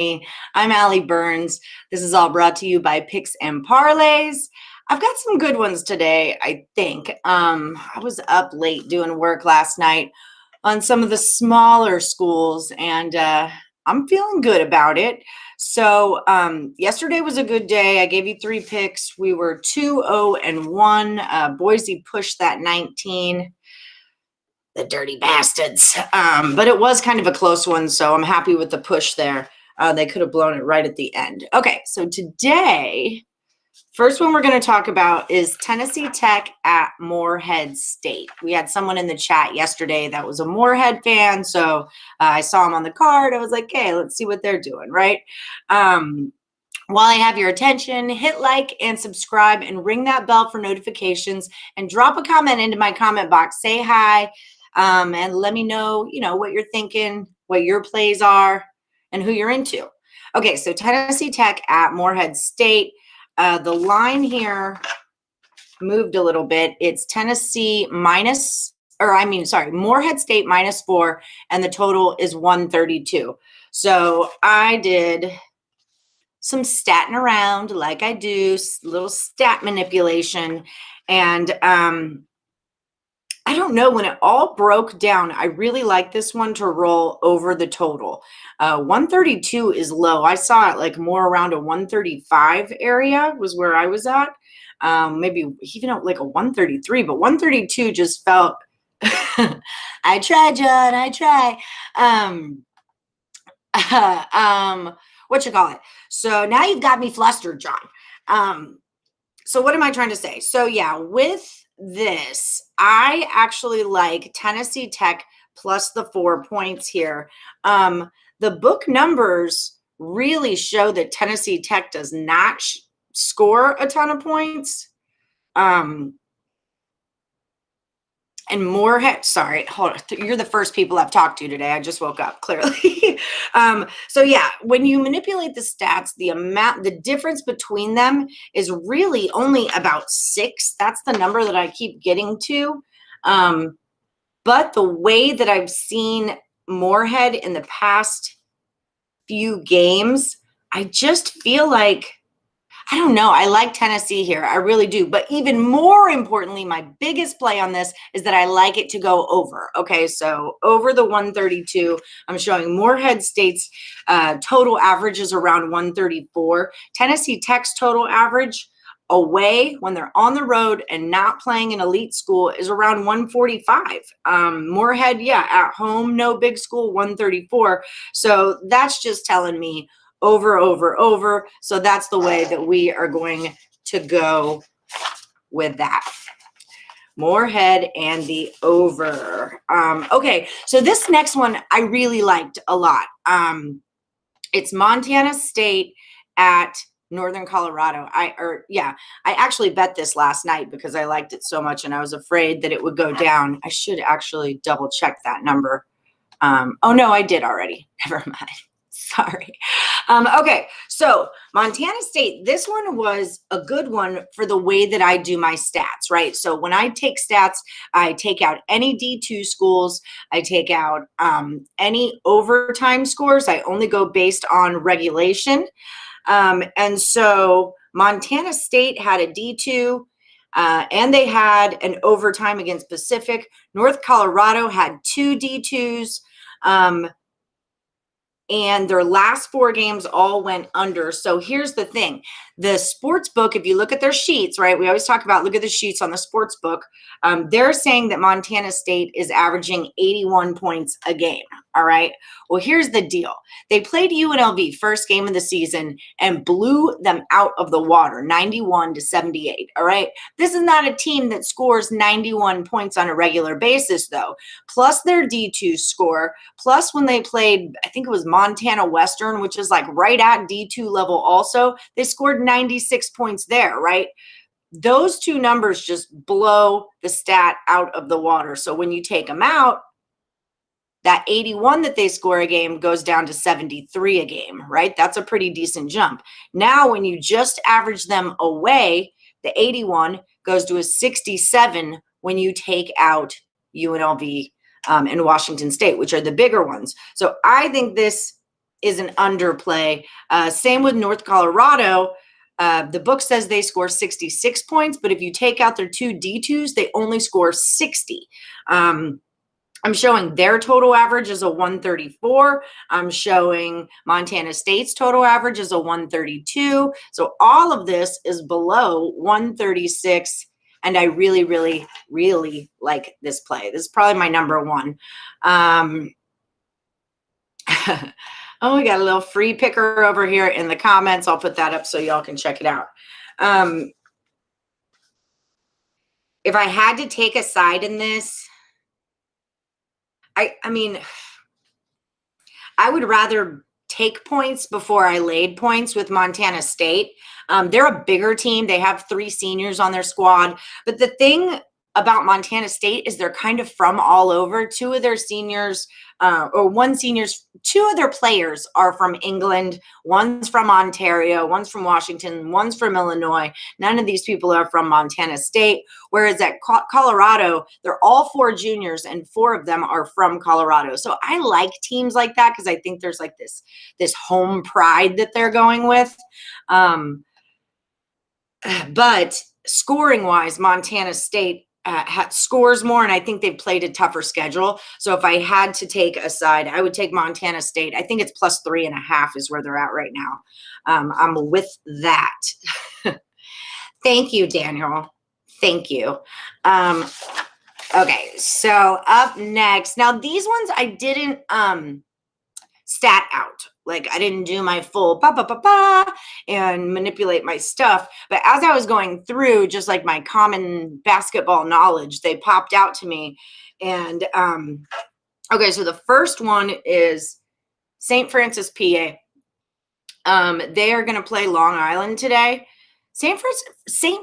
I'm Allie Burns. This is all brought to you by Picks and Parlays. I've got some good ones today, I think. I was up late doing work last night on some of the smaller schools, and I'm feeling good about it. So yesterday was a good day. I gave you 3 picks. We were 2-0-1. Boise pushed that 19. The dirty bastards. But it was kind of a close one, so I'm happy with the push there. They could have blown it right at the end. Okay, so today, first one we're going to talk about is Tennessee Tech at Morehead State. We had someone in the chat yesterday that was a Morehead fan, so I saw him on the card. I was like, hey, let's see what they're doing, right? While I have your attention, hit like and subscribe and ring that bell for notifications and drop a comment into my comment box. Say hi and let me know, what you're thinking, what your plays are, and who you're into. Okay, so Tennessee Tech at Morehead State. The line here moved a little bit. It's Morehead State -4, and the total is 132. So I did some statting around like I do, little stat manipulation. And I don't know, when it all broke down, I really like this one to roll over the total. 132 is low. I saw it like more around a 135 area was where I was at. Maybe even like a 133, but 132 just felt, I try, John, I try. What you call it? So now you've got me flustered, John. So what am I trying to say? So yeah, with this, I actually like Tennessee Tech plus the 4 points here. The book numbers really show that Tennessee Tech does not score a ton of points. And Morehead, sorry, hold on. You're the first people I've talked to today. I just woke up, clearly. So yeah, when you manipulate the stats, the difference between them is really only about 6. That's the number that I keep getting to. But the way that I've seen Morehead in the past few games, I just feel like, I don't know. I like Tennessee here. I really do. But even more importantly, my biggest play on this is that I like it to go over. Okay, so over the 132, I'm showing Morehead State's total average is around 134. Tennessee Tech's total average away when they're on the road and not playing an elite school is around 145. Morehead, yeah, at home, no big school, 134. So that's just telling me over. So that's the way that we are going to go with that. Morehead and the over. Okay, so this next one I really liked a lot. It's Montana State at Northern Colorado. I actually bet this last night because I liked it so much and I was afraid that it would go down. I should actually double check that number. Oh no, I did already. Never mind. Sorry. Okay, so Montana State, this one was a good one for the way that I do my stats, right? So when I take stats, I take out any D2 schools. I take out any overtime scores. I only go based on regulation. And so Montana State had a D2, and they had an overtime against Pacific. North Colorado had 2 D2s. And their last 4 games all went under. So here's the thing. The sports book, if you look at their sheets, right, we always talk about look at the sheets on the sports book. They're saying that Montana State is averaging 81 points a game, all right? Well, here's the deal. They played UNLV first game of the season and blew them out of the water, 91-78, all right? This is not a team that scores 91 points on a regular basis, though. Plus their D2 score, plus when they played, I think it was Montana Western, which is like right at D2 level also, they scored 96 points there, right? Those 2 numbers just blow the stat out of the water. So when you take them out, that 81 that they score a game goes down to 73 a game, right? That's a pretty decent jump. Now, when you just average them away, the 81 goes to a 67 when you take out UNLV and Washington State, which are the bigger ones. So I think this is an underplay. Same with North Colorado. The book says they score 66 points, but if you take out their 2 D2s, they only score 60. I'm showing their total average is a 134. I'm showing Montana State's total average is a 132. So all of this is below 136. And I really, really, really like this play. This is probably my number one. Oh, we got a little free picker over here in the comments. I'll put that up so y'all can check it out. If I had to take a side in this, I mean, I would rather take points before I laid points with Montana State. They're a bigger team. They have 3 seniors on their squad. But the thing about Montana State is they're kind of from all over. 2 of their seniors, two of their players are from England. One's from Ontario, one's from Washington, one's from Illinois. None of these people are from Montana State. Whereas at Colorado, they're all 4 juniors and 4 of them are from Colorado. So I like teams like that because I think there's like this home pride that they're going with. But scoring wise, Montana State scores more, and I think they've played a tougher schedule. So if I had to take a side, I would take Montana State. I think it's plus 3.5 is where they're at right now. I'm with that. Thank you, Daniel. Thank you. Okay, so up next. Now, these ones I didn't stat out. Like I didn't do my full and manipulate my stuff. But as I was going through just like my common basketball knowledge, they popped out to me. And okay, so the first one is St. Francis, PA. They are going to play Long Island today. St.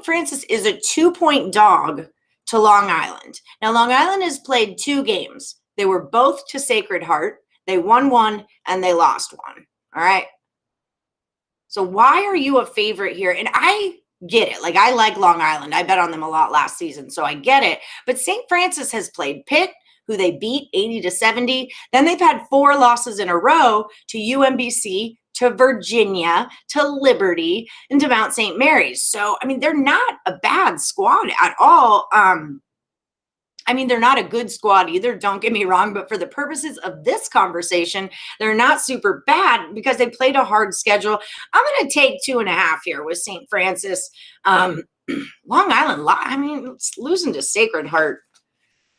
Francis is a 2-point dog to Long Island. Now, Long Island has played 2 games. They were both to Sacred Heart. They won 1 and they lost 1. All right. So why are you a favorite here? And I get it. Like I like Long Island. I bet on them a lot last season. So I get it. But St. Francis has played Pitt, who they beat 80-70. Then they've had 4 losses in a row to UMBC, to Virginia, to Liberty, and to Mount St. Mary's. So, I mean, they're not a bad squad at all. I mean, they're not a good squad either, don't get me wrong, but for the purposes of this conversation, they're not super bad because they played a hard schedule. I'm going to take 2.5 here with St. Francis. Long Island, I mean, it's losing to Sacred Heart.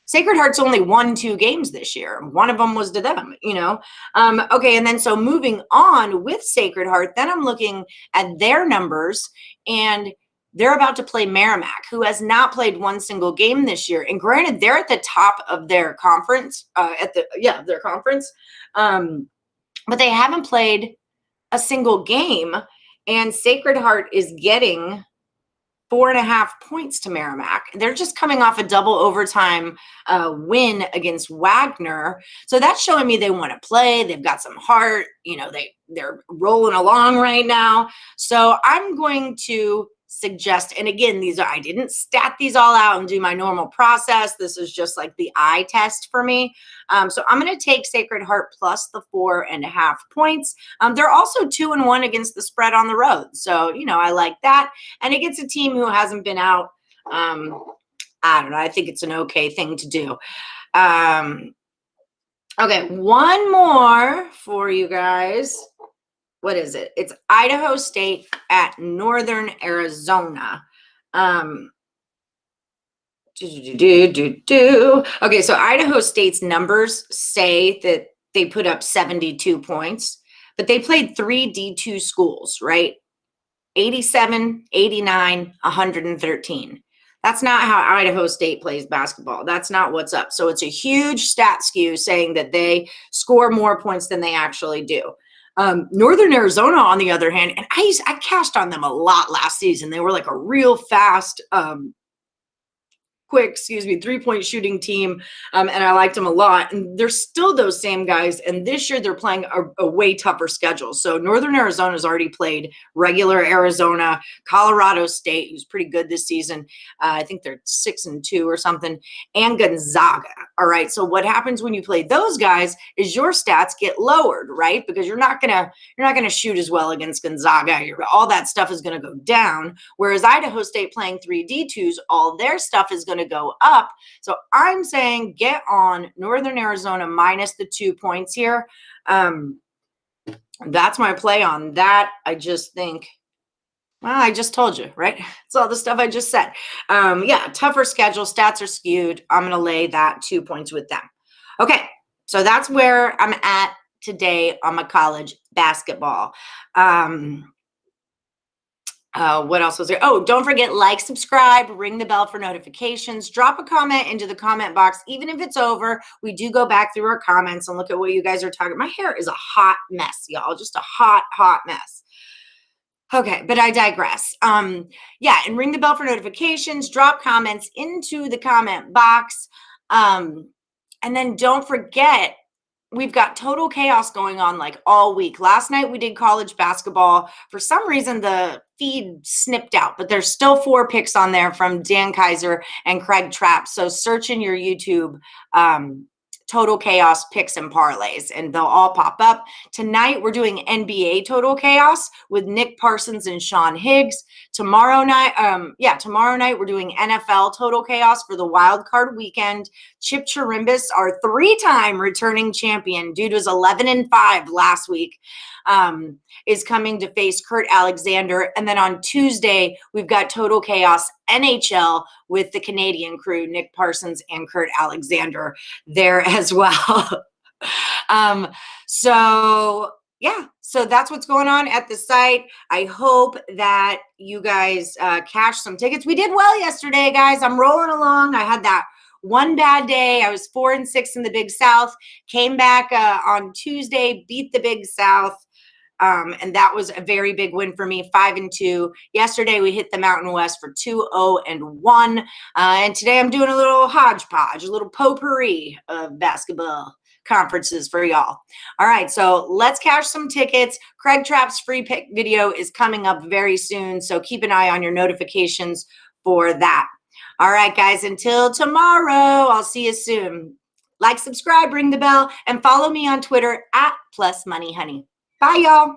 Sacred Heart's only won 2 games this year. One of them was to them, you know. Okay, and then so moving on with Sacred Heart, then I'm looking at their numbers, and they're about to play Merrimack, who has not played 1 single game this year. And granted, they're at the top of their conference, their conference. But they haven't played a single game. And Sacred Heart is getting 4.5 points to Merrimack. They're just coming off a double overtime win against Wagner. So that's showing me they want to play. They've got some heart. You know, they're rolling along right now. So I'm going to suggest, and again, I didn't stat these all out and do my normal process. This is just like the eye test for me. So I'm going to take Sacred Heart plus the 4.5 points. They're also 2-1 against the spread on the road. So, you know, I like that. And it gets a team who hasn't been out. I don't know. I think it's an okay thing to do. Okay, one more for you guys. What is it? It's Idaho State at Northern Arizona. Okay, so Idaho State's numbers say that they put up 72 points, but they played 3 D2 schools, right? 87, 89, 113. That's not how Idaho State plays basketball. That's not what's up. So it's a huge stat skew saying that they score more points than they actually do. Northern Arizona, on the other hand, and I cashed on them a lot last season. They were like a real fast 3-point shooting team, and I liked them a lot. And they're still those same guys. And this year they're playing a way tougher schedule. So Northern Arizona's already played regular Arizona, Colorado State, who's pretty good this season. I think they're 6-2 or something, and Gonzaga. All right. So what happens when you play those guys is your stats get lowered, right? Because you're not gonna shoot as well against Gonzaga. All that stuff is gonna go down. Whereas Idaho State playing 3D2s, all their stuff is going to go up. So I'm saying get on Northern Arizona minus the 2 points here. That's my play on that. I just think, well, I just told you, right? It's all the stuff I just said. Yeah, tougher schedule. Stats are skewed. I'm going to lay that 2 points with them. Okay, so that's where I'm at today on my college basketball. What else was there? Oh, don't forget, like, subscribe, ring the bell for notifications, drop a comment into the comment box. Even if it's over, we do go back through our comments and look at what you guys are talking. My hair is a hot mess, y'all. Just a hot, hot mess. Okay, but I digress. Yeah, and ring the bell for notifications, drop comments into the comment box. And then don't forget, we've got total chaos going on like all week. Last night we did college basketball. For some reason, the feed snipped out, but there's still 4 picks on there from Dan Kaiser and Craig Trapp. So search in your YouTube, total chaos picks and parlays, and they'll all pop up. Tonight we're doing NBA total chaos with Nick Parsons and Sean Higgs. Tomorrow night we're doing NFL total chaos for the wild card weekend. Chip Chirimbus, our 3-time returning champion, dude was 11-5 last week, is coming to face Kurt Alexander. And then on Tuesday, we've got Total Chaos NHL with the Canadian crew, Nick Parsons and Kurt Alexander there as well. So that's what's going on at the site. I hope that you guys cash some tickets. We did well yesterday, guys. I'm rolling along. I had that one bad day. I was 4-6 in the Big South, came back on Tuesday, beat the Big South. And that was a very big win for me, 5-2. Yesterday, we hit the Mountain West for 2-0-1. And today I'm doing a little hodgepodge, a little potpourri of basketball conferences for y'all. All right, so let's cash some tickets. Craig Trapp's free pick video is coming up very soon, so keep an eye on your notifications for that. All right, guys, until tomorrow, I'll see you soon. Like, subscribe, ring the bell, and follow me on Twitter at @PlusMoneyHoney. Bye, y'all.